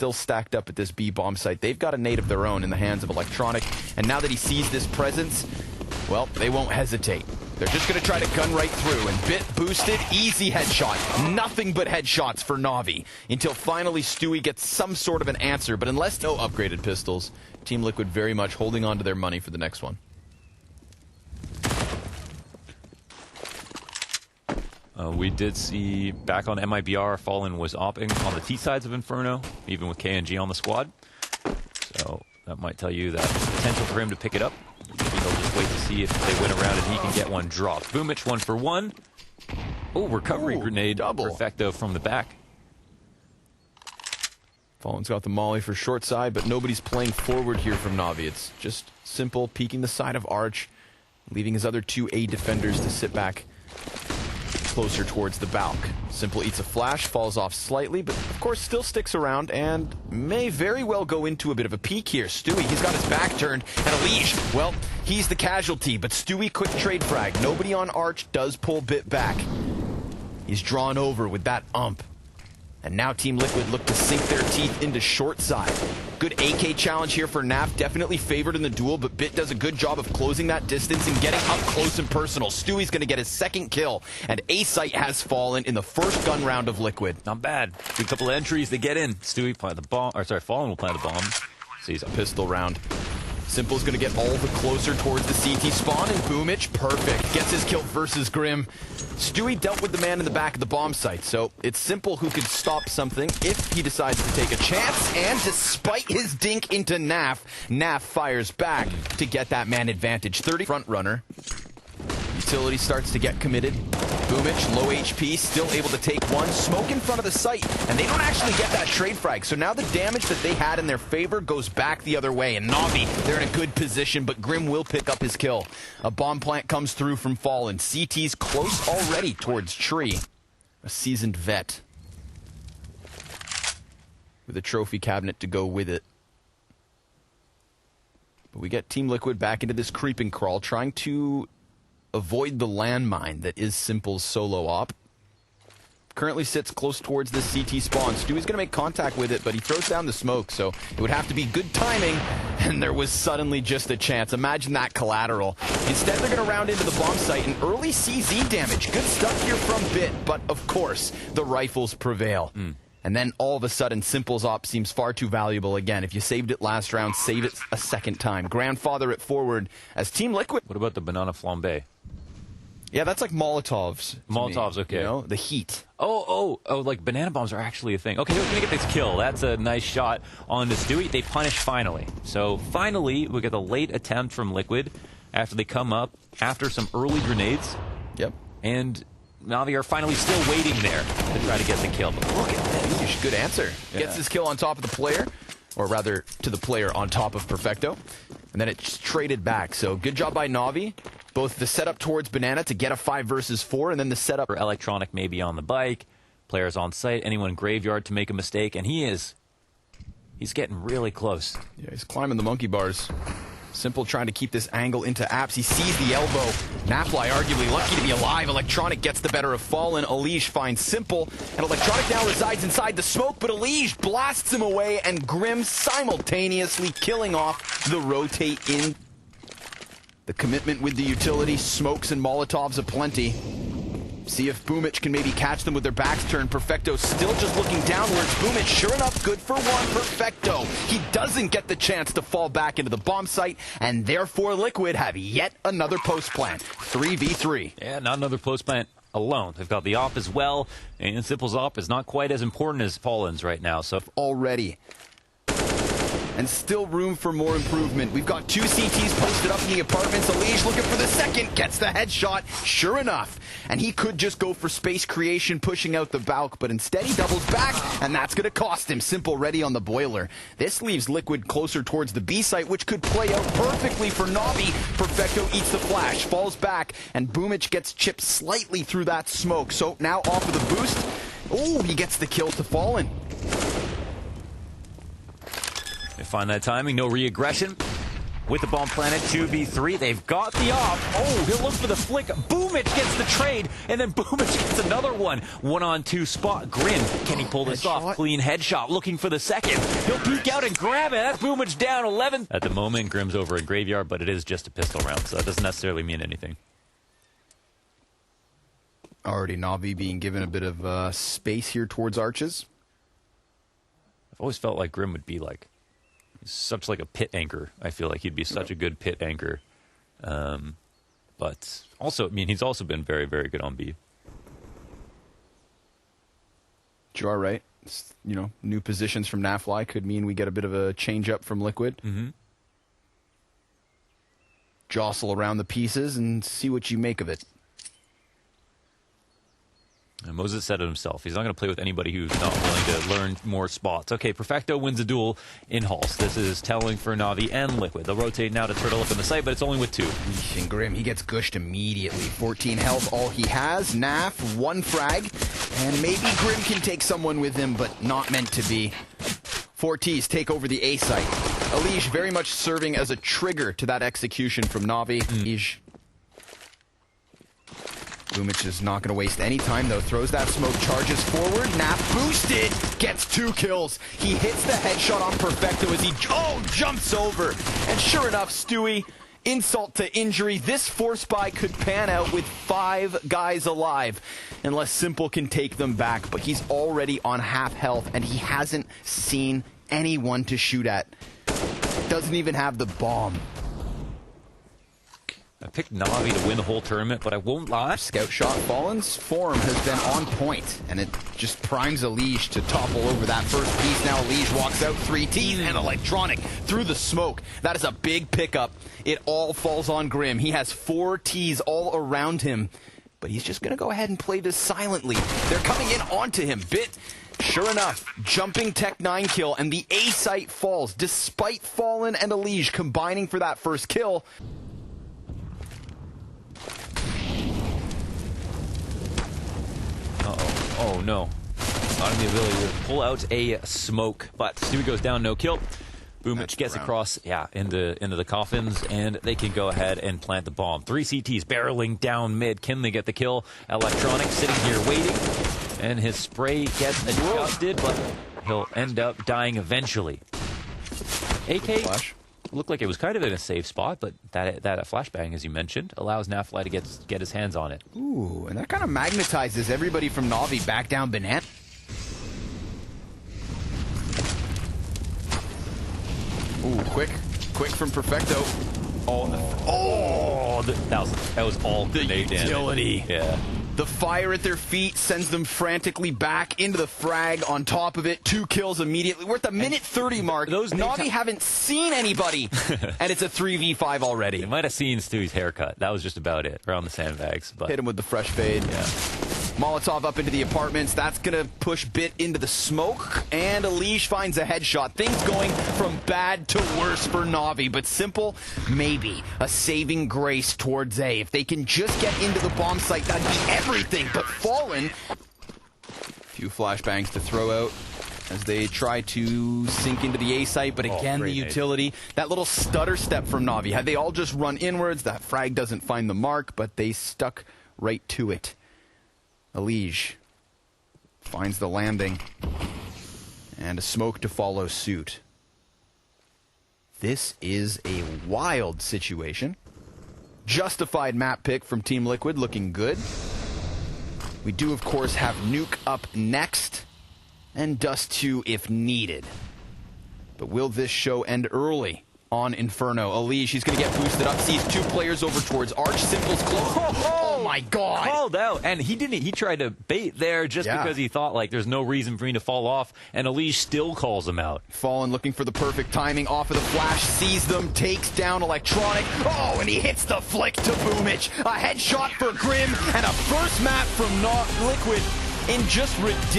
still stacked up at this B bomb site. They've got a nade of their own in the hands of Electronic, and now that he sees this presence, well, they won't hesitate. They're just going to try to gun right through, and Bit boosted, easy headshot. Nothing but headshots for Navi, until finally Stewie gets some sort of an answer, but unless no upgraded pistols, Team Liquid very much holding on to their money for the next one. We did see back on MIBR, Fallen was opping on the T sides of Inferno, even with KNG on the squad. So that might tell you that potential for him to pick it up. Maybe they'll just wait to see if they win around and he can get one dropped. Boomich 1 for 1. Oh, recovery grenade. Double. Perfecto from the back. Fallen's got the molly for short side, but nobody's playing forward here from Navi. It's just simple, peeking the side of Arch, leaving his other two A defenders to sit back closer towards the Balk. Simple eats a flash, falls off slightly, but of course still sticks around and may very well go into a bit of a peek here. Stewie, he's got his back turned, and Elige, well, he's the casualty, but Stewie quick trade frag. Nobody on Arch does pull Bit back. He's drawn over with that ump. And now Team Liquid look to sink their teeth into short side. Good AK challenge here for NAV, definitely favored in the duel, but Bit does a good job of closing that distance and getting up close and personal. Stewie's going to get his second kill, and A-Site has fallen in the first gun round of Liquid. Not bad. A couple of entries, they get in. Stewie plant the bomb, or sorry, Fallen will plant the bomb. Sees a pistol round. Simple's going to get all the closer towards the CT spawn, and Boomich, perfect. Gets his kill versus Grim. Stewie dealt with the man in the back of the bomb site, so it's Simple who could stop something if he decides to take a chance, and despite his dink into Naf, Naf fires back to get that man advantage. 30 front runner. Utility starts to get committed. Boomich, low HP, still able to take one. Smoke in front of the site, and they don't actually get that trade frag. So now the damage that they had in their favor goes back the other way. And Navi, they're in a good position, but Grim will pick up his kill. A bomb plant comes through from Fallen. CT's close already towards Tree. A seasoned vet with a trophy cabinet to go with it. But we get Team Liquid back into this creeping crawl, trying to avoid the landmine that is Simple's solo op. Currently sits close towards this CT spawn. Stewie's going to make contact with it, but he throws down the smoke, so it would have to be good timing, and there was suddenly just a chance. Imagine that collateral. Instead, they're going to round into the bomb site, and early CZ damage. Good stuff here from Bit, but of course, the rifles prevail. And then all of a sudden, Simple's op seems far too valuable again. If you saved it last round, save it a second time. Grandfather it forward as Team Liquid. What about the banana flambe? Yeah, that's like Molotovs. Molotovs, okay. You know, the heat. Oh, like banana bombs are actually a thing. Okay, we're going to get this kill. That's a nice shot on the Stewie. They punish finally. So finally, we get the late attempt from Liquid after they come up after some early grenades. Yep. And Navi are finally still waiting there to try to get the kill. But look at this. Good answer. Yeah. Gets his kill on top of the player, or rather, to the player on top of Perfecto. And then it's traded back. So good job by Navi. Both the setup towards Banana to get a 5 versus 4, and then the setup for Electronic maybe on the bike, players on site, anyone in Graveyard to make a mistake, and he's getting really close. Yeah, he's climbing the monkey bars. Simple trying to keep this angle into Apps. He sees the elbow. Napfly arguably lucky to be alive. Electronic gets the better of Fallen. Elige finds Simple. And Electronic now resides inside the smoke, but Elige blasts him away, and Grim simultaneously killing off the rotate in. The commitment with the utility, smokes and Molotovs aplenty. See if Boomich can maybe catch them with their backs turned. Perfecto still just looking downwards. Boomich, sure enough, good for one. Perfecto. He doesn't get the chance to fall back into the bomb site, and therefore Liquid have yet another post plant. 3v3. Yeah, not another post plant alone. They've got the op as well, and Simple's op is not quite as important as Fallen's right now. So already. And still room for more improvement. We've got 2 CTs posted up in the apartments. Elige looking for the second, gets the headshot, sure enough. And he could just go for space creation, pushing out the Valk, but instead he doubles back, and that's going to cost him. Simple ready on the boiler. This leaves Liquid closer towards the B site, which could play out perfectly for Navi. Perfecto eats the flash, falls back, and Boomich gets chipped slightly through that smoke. So now off of the boost. Oh, he gets the kill to Fallen. They find that timing, no re-aggression. with the bomb planted. 2v3. They've got the op. Oh, he'll look for the flick. Boomich gets the trade, and then Boomich gets another one. 1-on-2 spot. Grim, can he pull this off? Clean headshot, looking for the second. He'll peek out and grab it. That's Boomich down 11. At the moment, Grim's over in Graveyard, but it is just a pistol round, so that doesn't necessarily mean anything. Already Navi being given a bit of space here towards arches. I've always felt like Grim would be like such like a pit anchor. I feel like he'd be such a good pit anchor. But also, I mean, he's also been very, very good on B. You are right. You know, new positions from NAVI could mean we get a bit of a change up from Liquid. Mm-hmm. Jostle around the pieces and see what you make of it. And Moses said it himself. He's not going to play with anybody who's not willing to learn more spots. Okay, Perfecto wins a duel in Hulse. This is telling for Navi and Liquid. They'll rotate now to turtle up in the site, but it's only with 2. And Grim, he gets gushed immediately. 14 health, all he has. Naf, 1 frag. And maybe Grim can take someone with him, but not meant to be. 4Ts take over the A site. Elige very much serving as a trigger to that execution from Navi. Elige. Boomich is not going to waste any time, though. Throws that smoke, charges forward. Nap boosted, gets 2 kills. He hits the headshot on Perfecto as he jumps over. And sure enough, Stewie, insult to injury. This force buy could pan out with 5 guys alive, unless Simple can take them back. But he's already on half health, and he hasn't seen anyone to shoot at. Doesn't even have the bomb. I picked Navi to win the whole tournament, but I won't lie. Scout shot. Fallen's form has been on point, and it just primes Elige to topple over that first piece. Now Elige walks out, 3 Ts and Electronic through the smoke. That is a big pickup. It all falls on Grim. He has 4 Ts all around him, but he's just going to go ahead and play this silently. They're coming in onto him. Bit. Sure enough, jumping Tech 9 kill, and the A site falls, despite Fallen and Elige combining for that first kill. Oh no. Not the ability to pull out a smoke, but Stewie goes down, no kill. Boomich gets across, into the coffins, and they can go ahead and plant the bomb. 3 CTs barreling down mid. Can they get the kill? Electronic sitting here waiting, and his spray gets adjusted, but he'll end up dying eventually. AK Flash. looked like it was kind of in a safe spot, but that flashbang, as you mentioned, allows NAVI to get his hands on it. Ooh, and that kind of magnetizes everybody from Navi back down Banana. Ooh, quick from Perfecto. That was all grenade damage. Utility. Yeah. The fire at their feet sends them frantically back into the frag on top of it. 2 kills immediately. We're at the minute 30 mark. Navi haven't seen anybody, and it's a 3v5 already. They might have seen Stewie's haircut. That was just about it around the sandbags. But hit him with the fresh fade. Yeah. Molotov up into the apartments. That's going to push Bit into the smoke. And Elige finds a headshot. Things going from bad to worse for Navi. But Simple, maybe a saving grace towards A. If they can just get into the bomb site, that'd be everything. But Fallen, a few flashbangs to throw out as they try to sink into the A site. But again, the utility, that little stutter step from Navi. Had they all just run inwards, that frag doesn't find the mark, but they stuck right to it. Elige finds the landing, and a smoke to follow suit. This is a wild situation. Justified map pick from Team Liquid, looking good. We do, of course, have Nuke up next, and Dust 2 if needed. But will this show end early on Inferno? Elige, he's going to get boosted up, sees 2 players over towards Arch. Simple's close. Oh my god! Called out, and he tried to bait there just because he thought like there's no reason for me to fall off, and Elige still calls him out. Fallen looking for the perfect timing off of the flash, sees them, takes down Electronic. Oh, and he hits the flick to Boomich. A headshot for Grim, and a first map from Liquid in just ridiculous.